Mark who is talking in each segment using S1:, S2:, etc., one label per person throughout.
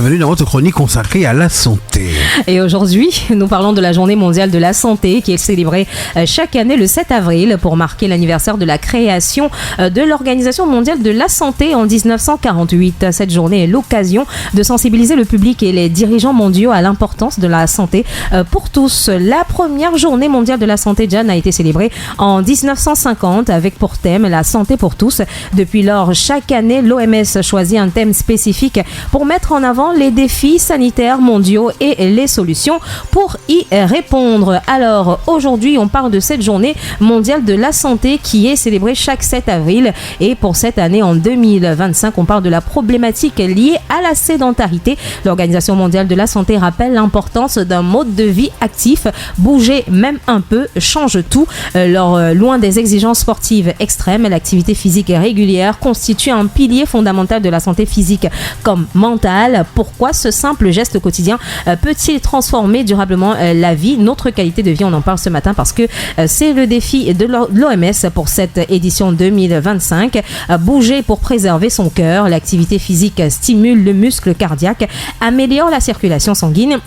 S1: bienvenue dans votre chronique consacrée à la santé.
S2: Et aujourd'hui, nous parlons de la Journée mondiale de la santé qui est célébrée chaque année le 7 avril pour marquer l'anniversaire de la création de l'Organisation mondiale de la santé en 1948. Cette journée est l'occasion de sensibiliser le public et les dirigeants mondiaux à l'importance de la santé pour tous. La première Journée mondiale de la santé, Jeanne, a été célébrée en 1950 avec pour thème la santé pour tous. Depuis lors, chaque année, l'OMS choisit un thème spécifique pour mettre en avant les défis sanitaires mondiaux et les solutions pour y répondre. Alors, aujourd'hui, on parle de cette journée mondiale de la santé qui est célébrée chaque 7 avril. Et pour cette année, en 2025, on parle de la problématique liée à la sédentarité. L'Organisation mondiale de la santé rappelle l'importance d'un mode de vie actif. Bouger même un peu change tout. Loin des exigences sportives extrêmes, l'activité physique régulière constitue un pilier fondamental de la santé physique comme mentale. Pourquoi ce simple geste quotidien peut-il transformer durablement la vie, notre qualité de vie? On en parle ce matin parce que c'est le défi de l'OMS pour cette édition 2025. Bouger pour préserver son cœur. L'activité physique stimule le muscle cardiaque, améliore la circulation sanguine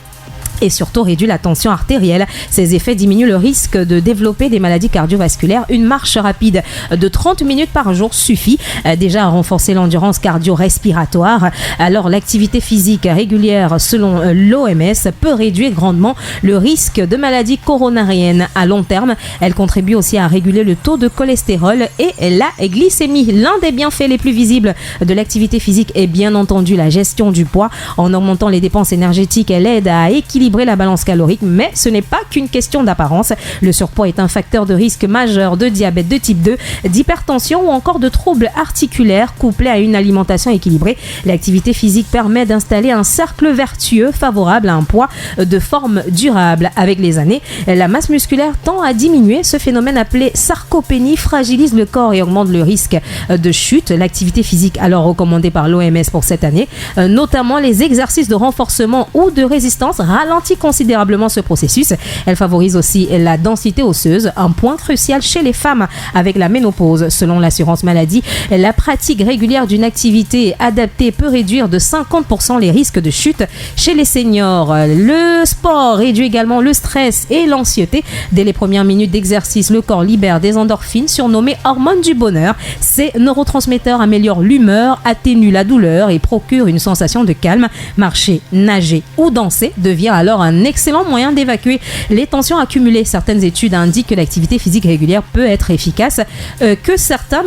S2: et surtout réduit la tension artérielle. Ces effets diminuent le risque de développer des maladies cardiovasculaires. Une marche rapide de 30 minutes par jour suffit déjà à renforcer l'endurance cardio-respiratoire. Alors l'activité physique régulière, selon l'OMS, peut réduire grandement le risque de maladies coronariennes à long terme. Elle contribue aussi à réguler le taux de cholestérol et la glycémie. L'un des bienfaits les plus visibles de l'activité physique est bien entendu la gestion du poids. En augmentant les dépenses énergétiques, elle aide à équilibrer la balance calorique, mais ce n'est pas qu'une question d'apparence. Le surpoids est un facteur de risque majeur de diabète de type 2, d'hypertension ou encore de troubles articulaires couplés à une alimentation équilibrée. L'activité physique permet d'installer un cercle vertueux favorable à un poids de forme durable. Avec les années, la masse musculaire tend à diminuer. Ce phénomène appelé sarcopénie fragilise le corps et augmente le risque de chute. L'activité physique alors recommandée par l'OMS pour cette année, notamment les exercices de renforcement ou de résistance, ralentit considérablement ce processus. Elle favorise aussi la densité osseuse, un point crucial chez les femmes avec la ménopause. Selon l'assurance maladie, la pratique régulière d'une activité adaptée peut réduire de 50% les risques de chute chez les seniors. Le sport réduit également le stress et l'anxiété. Dès les premières minutes d'exercice, le corps libère des endorphines surnommées hormones du bonheur. Ces neurotransmetteurs améliorent l'humeur, atténuent la douleur et procurent une sensation de calme. Marcher, nager ou danser devient alors un excellent moyen d'évacuer les tensions accumulées. Certaines études indiquent que l'activité physique régulière peut être efficace, que certains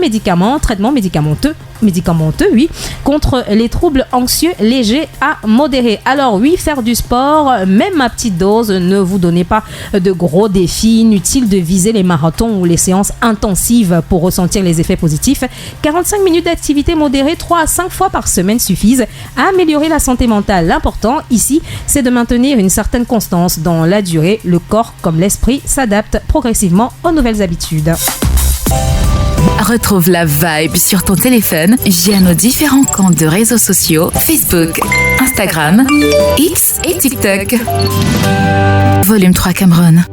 S2: traitements médicamenteux, oui, contre les troubles anxieux légers à modérés. Alors oui, faire du sport, même à petite dose, ne vous donnez pas de gros défis. Inutile de viser les marathons ou les séances intensives pour ressentir les effets positifs. 45 minutes d'activité modérée 3 à 5 fois par semaine suffisent à améliorer la santé mentale. L'important ici, c'est de maintenir une certaine constance dans la durée. Le corps comme l'esprit s'adaptent progressivement aux nouvelles habitudes.
S3: Retrouve la vibe sur ton téléphone via nos différents comptes de réseaux sociaux Facebook, Instagram, X et TikTok. Volume 3 Cameroun.